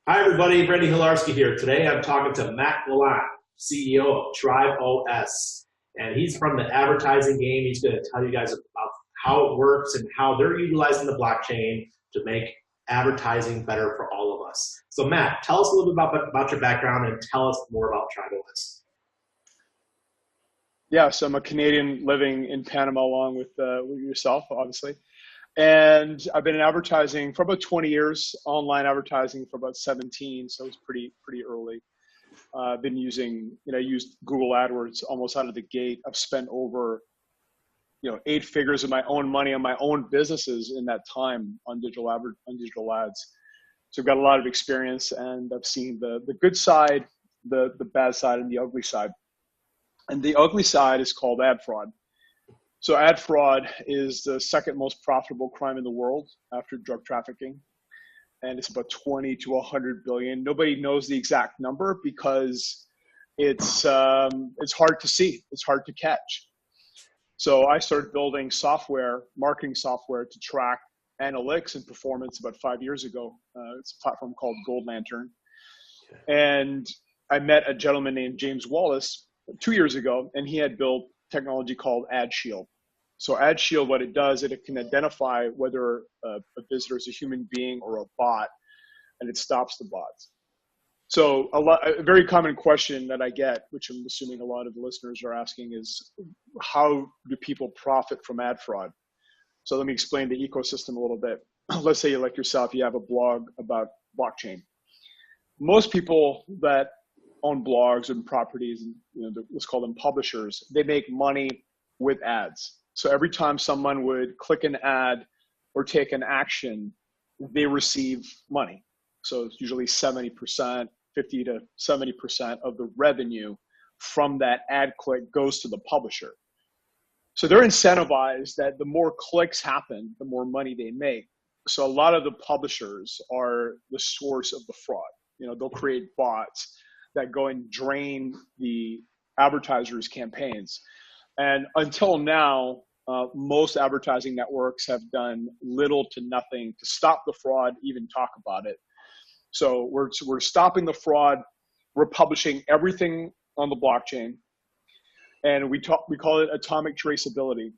Hi, everybody. Randy Hilarski here. Today, I'm talking to Matt Gallant, CEO of tribeOS, and he's from the advertising game. He's going to tell you guys about how it works and how they're utilizing the blockchain to make advertising better for all of us. So, Matt, tell us a little bit about your background and tell us more about tribeOS. Yeah, so I'm a Canadian living in Panama along with yourself, obviously. And I've been in advertising for about 20 years, online advertising for about 17, so it's pretty early. I've been using, I used Google AdWords almost out of the gate. I've spent over, 8 figures of my own money on my own businesses in that time on digital ads. So I've got a lot of experience, and I've seen the good side, the bad side, and the ugly side. And the ugly side is called ad fraud. So ad fraud is the second most profitable crime in the world after drug trafficking. And it's about 20 to 100 billion. Nobody knows the exact number because it's hard to see. It's hard to catch. So I started building software, marketing software to track analytics and performance about 5 years ago. It's a platform called Gold Lantern. And I met a gentleman named James Wallace 2 years ago, and he had built technology called Ad Shield. So Ad Shield, what it does, it can identify whether a visitor is a human being or a bot, and it stops the bots. So a very common question that I get, which I'm assuming a lot of the listeners are asking, is how do people profit from ad fraud? So let me explain the ecosystem a little bit. Let's say, like yourself, you have a blog about blockchain. Most people that own blogs and properties, and let's call them publishers, they make money with ads. So every time someone would click an ad or take an action, they receive money. So it's usually 70%, 50 to 70% of the revenue from that ad click goes to the publisher. So they're incentivized that the more clicks happen, the more money they make. So a lot of the publishers are the source of the fraud. They'll create bots that go and drain the advertisers' campaigns. And until now, most advertising networks have done little to nothing to stop the fraud, even talk about it. So we're stopping the fraud. We're publishing everything on the blockchain, and we call it atomic traceability.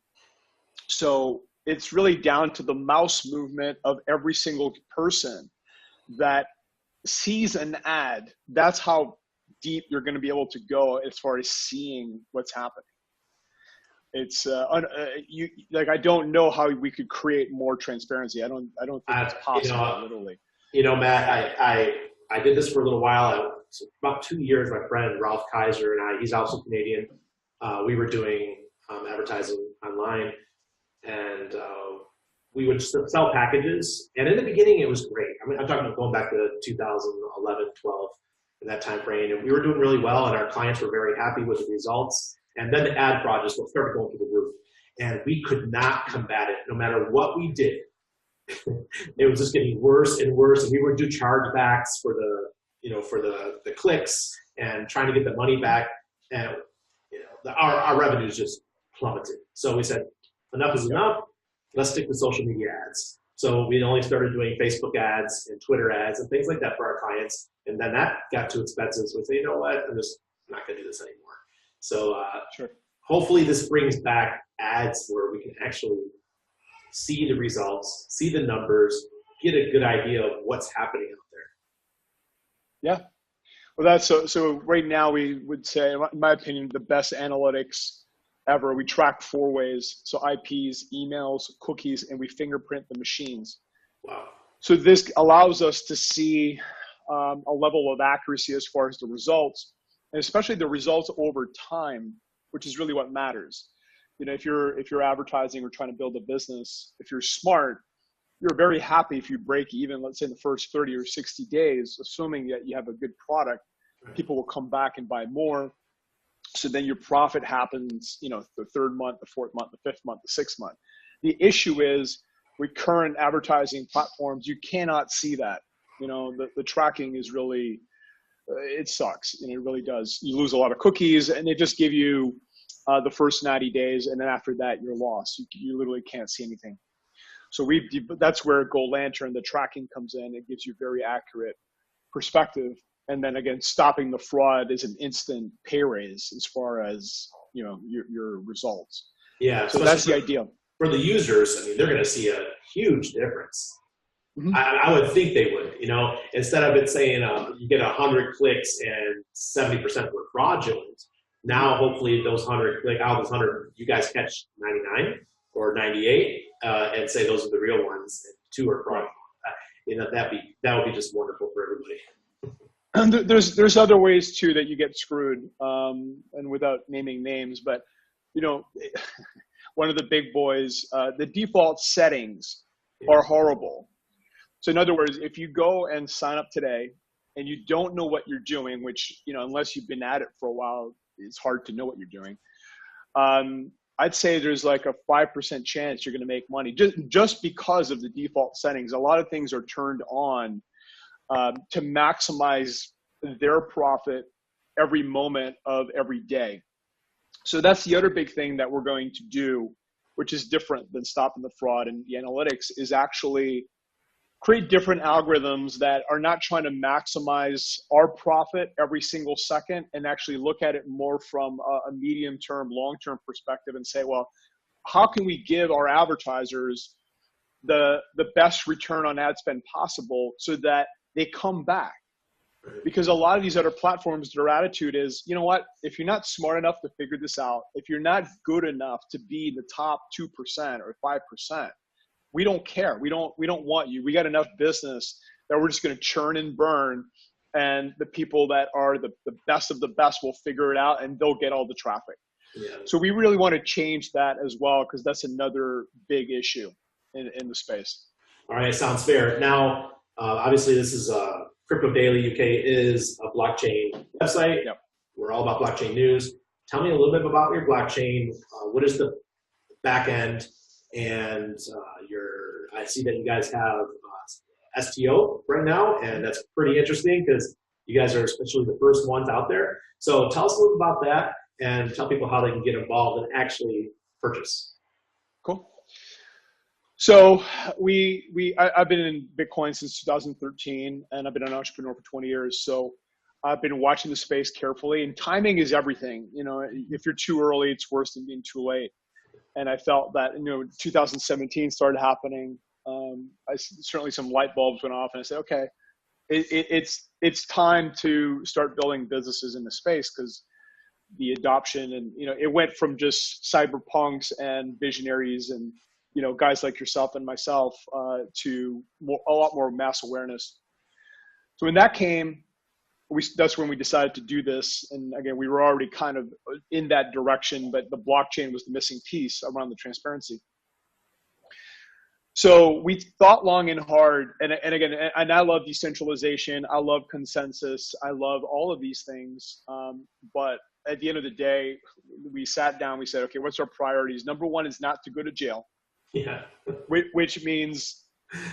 So it's really down to the mouse movement of every single person that sees an ad. That's how deep you're going to be able to go as far as seeing what's happening. It's I don't know how we could create more transparency. I don't think it's possible. Literally. Matt, I did this for a little while. About 2 years. My friend Ralph Kaiser and I, he's also Canadian. We were doing advertising online, and we would sell packages. And in the beginning, it was great. I mean, I'm talking about going back to 2011, 12, in that time frame, and we were doing really well, and our clients were very happy with the results. And then the ad fraud just started going through the roof, and we could not combat it, no matter what we did. It was just getting worse and worse, and we would do chargebacks for the clicks and trying to get the money back, and our revenues just plummeted. So we said, enough is enough. Let's stick to social media ads. So we only started doing Facebook ads and Twitter ads and things like that for our clients, and then that got too expensive. So we said, you know what? I'm just not going to do this anymore. So sure. Hopefully this brings back ads where we can actually see the results, see the numbers, get a good idea of what's happening out there. Yeah. Well, that's so right now we would say, in my opinion, the best analytics ever. We track 4 ways. So IPs, emails, cookies, and we fingerprint the machines. Wow. So this allows us to see a level of accuracy as far as the results, and especially the results over time, which is really what matters. If you're advertising or trying to build a business, if you're smart, you're very happy if you break even, let's say in the first 30 or 60 days, assuming that you have a good product, people will come back and buy more. So then your profit happens, the 3rd month, the 4th month, the 5th month, the 6th month. The issue is with current advertising platforms, you cannot see that. The tracking is really, it sucks. It really does. You lose a lot of cookies, and they just give you the first 90 days, and then after that, you're lost. You literally can't see anything. So that's where Gold Lantern, the tracking comes in. It gives you very accurate perspective. And then again, stopping the fraud is an instant pay raise as far as, you know, your results. Yeah. So that's the idea. For the users, I mean, they're going to see a huge difference. Mm-hmm. I would think they would, you know, instead of it saying you get 100 clicks and 70% were fraudulent. Now, hopefully, those 100 out of those 100, you guys catch 99 or 98 and say those are the real ones, and 2 are fraudulent. You know, that would be just wonderful for everybody. And there's other ways too that you get screwed, and without naming names, but you know, one of the big boys, the default settings are horrible. So in other words, if you go and sign up today and you don't know what you're doing, which, you know, unless you've been at it for a while, it's hard to know what you're doing. I'd say there's like a 5% chance you're going to make money just because of the default settings. A lot of things are turned on to maximize their profit every moment of every day. So that's the other big thing that we're going to do, which is different than stopping the fraud and the analytics, is actually create different algorithms that are not trying to maximize our profit every single second, and actually look at it more from a medium-term, long-term perspective and say, well, how can we give our advertisers the best return on ad spend possible so that they come back? Because a lot of these other platforms, their attitude is, you know what, if you're not smart enough to figure this out, if you're not good enough to be the top 2% or 5%, we don't care. We don't want you. We got enough business that we're just going to churn and burn, and the people that are the best of the best will figure it out and they'll get all the traffic. Yeah. So we really want to change that as well, because that's another big issue in the space. All right, sounds fair. Now, obviously, this is Crypto Daily UK is a blockchain website. Yep. We're all about blockchain news. Tell me a little bit about your blockchain. What is the back end? And I see that you guys have STO right now, and that's pretty interesting because you guys are especially the first ones out there. So tell us a little about that and tell people how they can get involved and actually purchase. Cool. So I've been in Bitcoin since 2013, and I've been an entrepreneur for 20 years. So I've been watching the space carefully, and timing is everything. You know, if you're too early, it's worse than being too late. And I felt that, you know, 2017 started happening. Certainly some light bulbs went off, and I said, okay, it's time to start building businesses in the space, because the adoption and, you know, it went from just cyberpunks and visionaries and, you know, guys like yourself and myself to a lot more mass awareness. So when that came, that's when we decided to do this. And again, we were already kind of in that direction, but the blockchain was the missing piece around the transparency. So we thought long and hard, and again, and I love decentralization, I love consensus, I love all of these things. But at the end of the day, we sat down, we said, okay, what's our priorities? Number one is not to go to jail. Yeah. Which means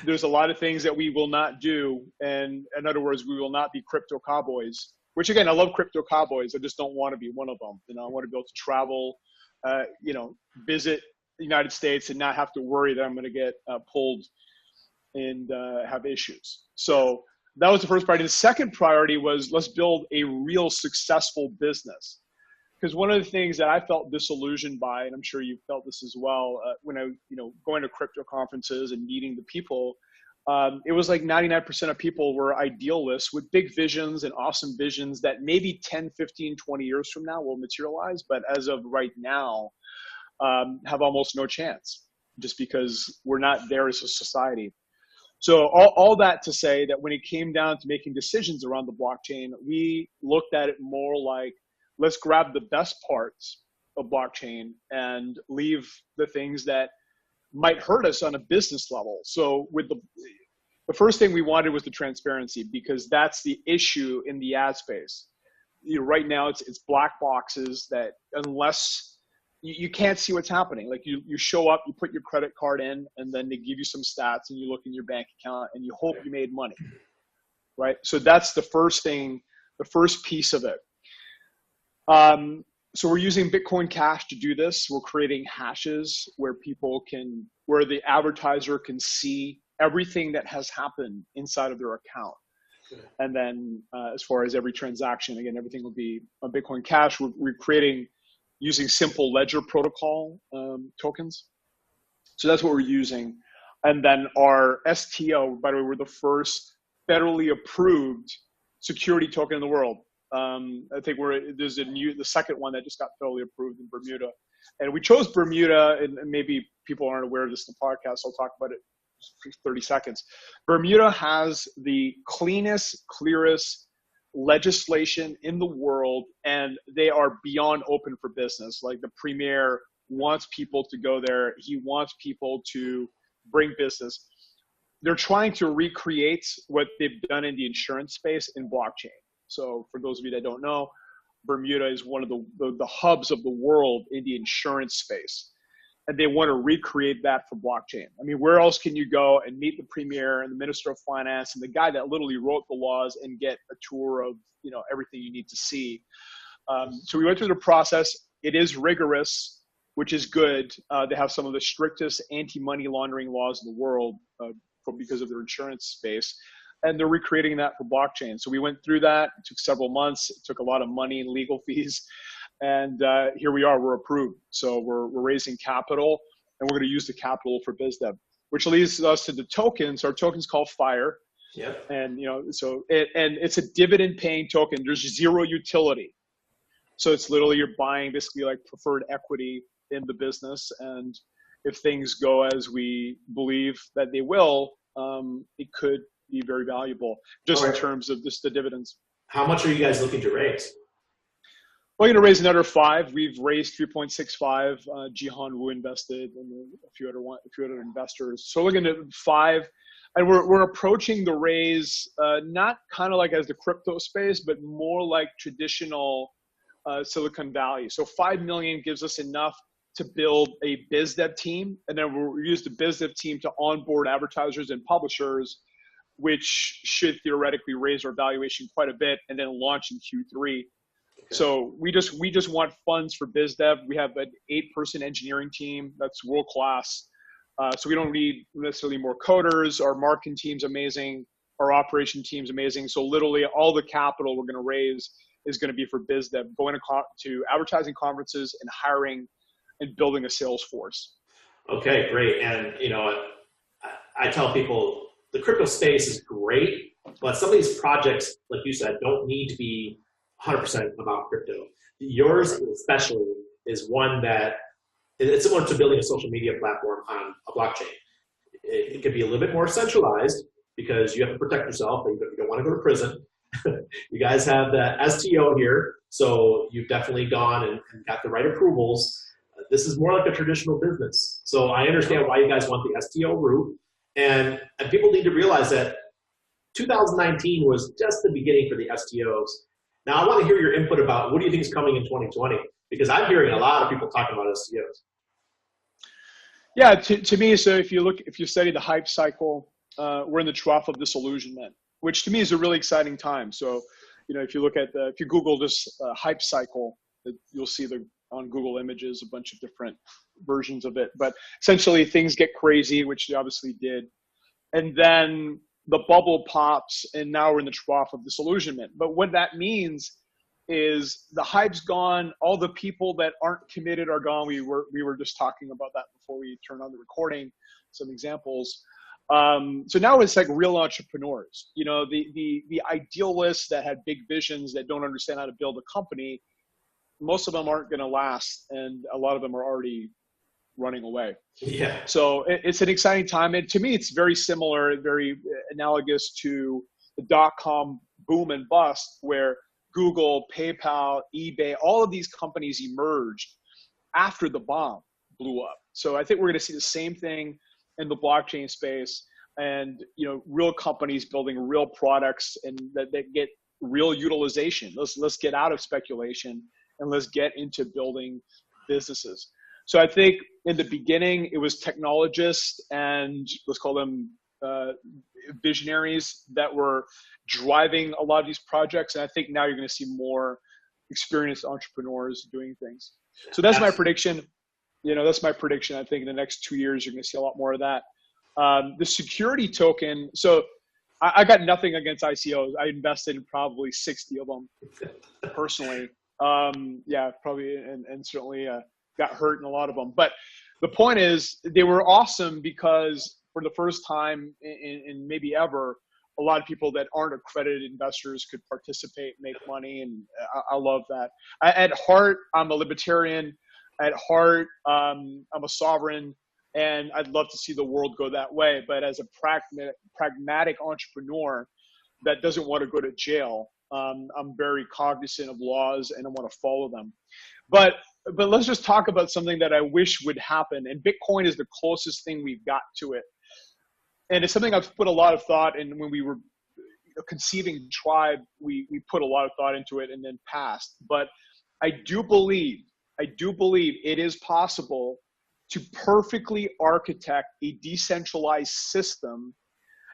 there's a lot of things that we will not do. And in other words, we will not be crypto cowboys, which again, I love crypto cowboys. I just don't want to be one of them. You know, I want to be able to travel, you know, visit the United States and not have to worry that I'm going to get pulled and have issues. So that was the first priority. The second priority was, let's build a real successful business. Because one of the things that I felt disillusioned by, and I'm sure you felt this as well, when I, you know, going to crypto conferences and meeting the people, it was like 99% of people were idealists with big visions and awesome visions that maybe 10, 15, 20 years from now will materialize. But as of right now, have almost no chance, just because we're not there as a society. So all that to say that when it came down to making decisions around the blockchain, we looked at it more like, let's grab the best parts of blockchain and leave the things that might hurt us on a business level. So with the first thing we wanted was the transparency, because that's the issue in the ad space. You know, right now it's black boxes that unless you can't see what's happening. Like you show up, you put your credit card in, and then they give you some stats and you look in your bank account and you hope you made money, right? So that's the first thing, the first piece of it. So we're using Bitcoin Cash to do this. We're creating hashes where where the advertiser can see everything that has happened inside of their account. And then as far as every transaction, again, everything will be on Bitcoin Cash. We're creating using simple ledger protocol tokens. So that's what we're using. And then our STO, by the way, we're the first federally approved security token in the world. I think there's the second one that just got federally approved in Bermuda. And we chose Bermuda, and maybe people aren't aware of this in the podcast. I'll talk about it for 30 seconds. Bermuda has the cleanest, clearest legislation in the world, and they are beyond open for business. Like the premier wants people to go there. He wants people to bring business. They're trying to recreate what they've done in the insurance space in blockchain. So for those of you that don't know, Bermuda is one of the hubs of the world in the insurance space. And they want to recreate that for blockchain. I mean, where else can you go and meet the premier and the minister of finance and the guy that literally wrote the laws and get a tour of, everything you need to see? So we went through the process. It is rigorous, which is good. They have some of the strictest anti-money laundering laws in the world because of their insurance space. And they're recreating that for blockchain. So we went through that. It took several months. It took a lot of money and legal fees. And here we are, we're approved. So we're raising capital, and we're going to use the capital for BizDev, which leads us to the tokens. Our token's called FIRE. Yep. And, and it's a dividend paying token. There's zero utility. So it's literally, you're buying basically like preferred equity in the business. And if things go as we believe that they will, it could be very valuable just in terms of just the dividends. How much are you guys looking to raise? We're going to raise another 5. We've raised 3.65. Jihan Wu invested, and a few other investors. So we're looking at 5, and we're approaching the raise not kind of like as the crypto space, but more like traditional Silicon Valley. So 5 million gives us enough to build a BizDev team, and then we'll use the BizDev team to onboard advertisers and publishers, which should theoretically raise our valuation quite a bit, and then launch in Q3. So we just want funds for BizDev. We have an 8-person engineering team that's world class. So we don't need necessarily more coders. Our marketing team's amazing. Our operation team's amazing. So literally all the capital we're going to raise is going to be for BizDev, going to advertising conferences and hiring and building a sales force. Okay, great. And I tell people the crypto space is great, but some of these projects, like you said, don't need to be 100% about crypto. Yours especially is one that it's similar to building a social media platform on a blockchain. It can be a little bit more centralized because you have to protect yourself. You don't want to go to prison. You guys have the STO here, so you've definitely gone and got the right approvals. This is more like a traditional business. So I understand why you guys want the STO route. And people need to realize that 2019 was just the beginning for the STOs. Now, I want to hear your input about what do you think is coming in 2020? Because I'm hearing a lot of people talking about STOs. Yeah, to me, so if you study the hype cycle, we're in the trough of disillusionment, which to me is a really exciting time. So, if you Google this hype cycle, you'll see on Google Images a bunch of different versions of it. But essentially, things get crazy, which they obviously did, and then the bubble pops, and now we're in the trough of disillusionment. But what that means is the hype's gone. All the people that aren't committed are gone. We were just talking about that before we turned on the recording, some examples. So now it's like real entrepreneurs. The idealists that had big visions that don't understand how to build a company, most of them aren't going to last, and a lot of them are already running away. Yeah. So it's an exciting time. And to me, it's very similar, very analogous to the dot-com boom and bust, where Google, PayPal, eBay, all of these companies emerged after the bomb blew up. So I think we're going to see the same thing in the blockchain space, and real companies building real products and that get real utilization. Let's get out of speculation and let's get into building businesses. So I think in the beginning, it was technologists and let's call them visionaries that were driving a lot of these projects. And I think now you're going to see more experienced entrepreneurs doing things. So that's my prediction. That's my prediction. I think in the next 2 years, you're going to see a lot more of that. The security token. So I got nothing against ICOs. I invested in probably 60 of them personally. Yeah, probably, and certainly got hurt in a lot of them. But the point is, they were awesome because for the first time in maybe ever, a lot of people that aren't accredited investors could participate, make money, and I love that. At heart, I'm a libertarian. At heart, I'm a sovereign, and I'd love to see the world go that way. But as a pragmatic entrepreneur that doesn't want to go to jail, I'm very cognizant of laws and I want to follow them. But let's just talk about something that I wish would happen. And Bitcoin is the closest thing we've got to it. And it's something I've put a lot of thought in. When we were conceiving Tribe, we put a lot of thought into it and then passed. But I do believe it is possible to perfectly architect a decentralized system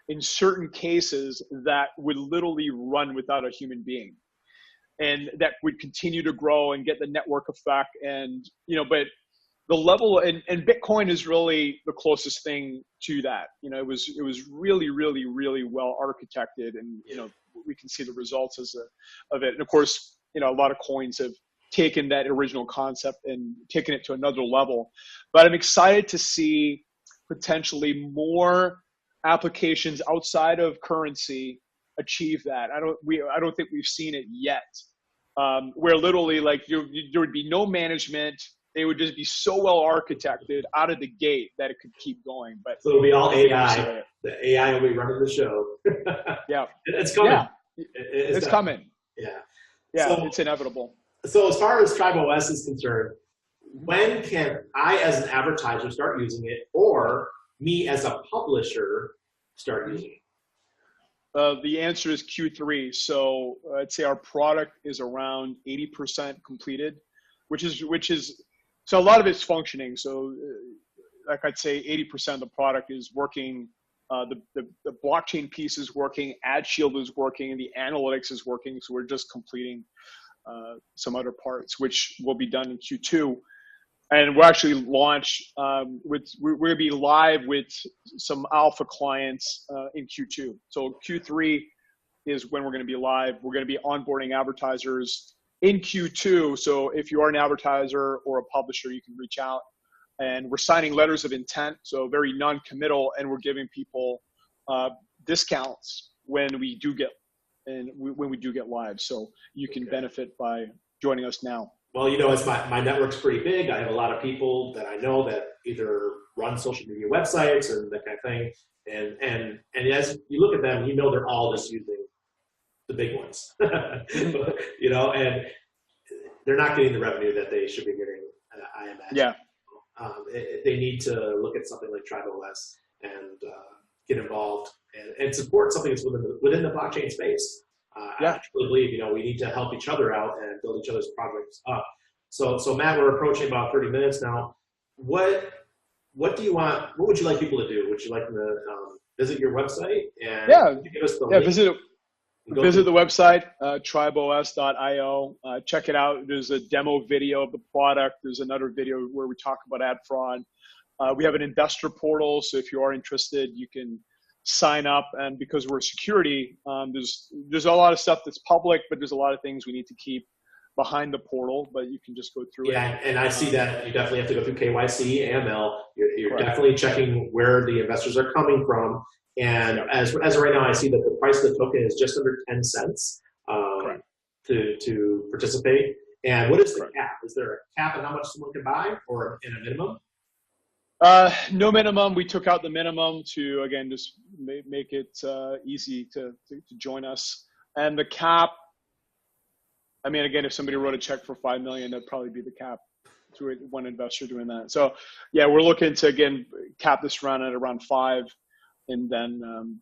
in certain cases that would literally run without a human being, and that would continue to grow and get the network effect. And, but the level, and Bitcoin is really the closest thing to that. It was really, really, really well architected, and, we can see the results of it. And of course, a lot of coins have taken that original concept and taken it to another level. But I'm excited to see potentially more applications outside of currency achieve that. I don't think we've seen it yet. Where literally, like, there would be no management. They would just be so well architected out of the gate that it could keep going. But so it'll be all AI. The AI will be running the show. Yeah, it's coming. Yeah. It's coming. Yeah, yeah, it's inevitable. So as far as tribeOS is concerned, when can I, as an advertiser, start using it, or me as a publisher start using it? The answer is Q3. So I'd say our product is around 80% completed, which is so a lot of it's functioning. So like I'd say 80% of the product is working. The blockchain piece is working, Ad Shield is working, and the analytics is working. So we're just completing some other parts, which will be done in Q2. And we'll actually launch we're going to be live with some alpha clients in Q2. So Q3 is when we're going to be live. We're going to be onboarding advertisers in Q2. So if you are an advertiser or a publisher, you can reach out. And we're signing letters of intent, so very non-committal, and we're giving people discounts when we do get live. So you can benefit by joining us now. Well, it's my network's pretty big. I have a lot of people that I know that either run social media websites and that kind of thing. And as you look at them, they're all just using the big ones, and they're not getting the revenue that they should be getting, I imagine. Yeah. They need to look at something like tribeOS and get involved and support something that's within the blockchain space. Yeah. I truly believe, we need to help each other out and build each other's projects up. So Matt, we're approaching about 30 minutes now. What do you want? What would you like people to do? Would you like them to visit your website and give us the link? Visit the website, tribeOS.io. Check it out. There's a demo video of the product. There's another video where we talk about ad fraud. We have an investor portal, so if you are interested, you can sign up. And because we're security, there's a lot of stuff that's public, but there's a lot of things we need to keep behind the portal, but you can just go through it. Yeah, and I see that you definitely have to go through KYC, AML. You're definitely checking where the investors are coming from. And as of right now, I see that the price of the token is just under 10 cents to participate. And what is the cap? Is there a cap on how much someone can buy, or in a minimum? No minimum. We took out the minimum to, again, just make it easy to join us. And the cap, again, if somebody wrote a check for $5 million, that'd probably be the cap to one investor doing that. So yeah, we're looking to, again, cap this run at around 5. And then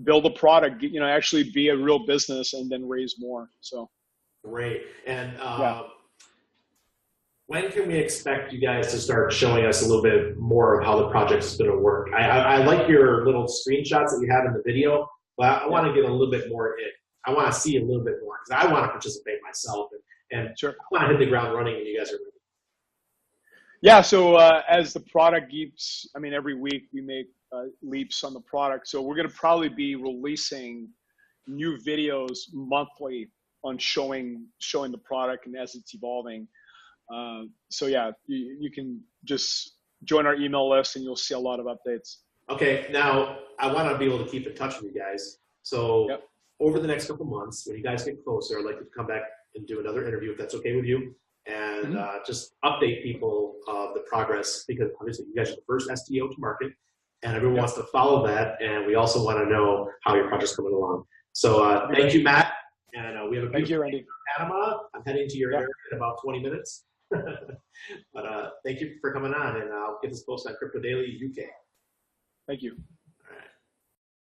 build a product, actually be a real business, and then raise more. So great. And when can we expect you guys to start showing us a little bit more of how the project is going to work? I like your little screenshots that you have in the video, but I want to get a little bit more in. I want to see a little bit more because I want to participate myself and sure. I want to hit the ground running, and you guys are ready. Yeah, so as the product keeps, every week we make leaps on the product. So we're going to probably be releasing new videos monthly on showing the product and as it's evolving. So yeah, you can just join our email list and you'll see a lot of updates. Okay, now I want to be able to keep in touch with you guys. So Yep. over the next couple months, when you guys get closer, I'd like to come back and do another interview if that's okay with you, and just update people of the progress, because obviously you guys are the first STO to market, and everyone wants to follow that, and we also want to know how your project's coming along. So thank you, Matt, and we have a beautiful day in Panama. I'm heading to your area in about 20 minutes. But thank you for coming on, and I'll get this posted on Crypto Daily UK. Thank you.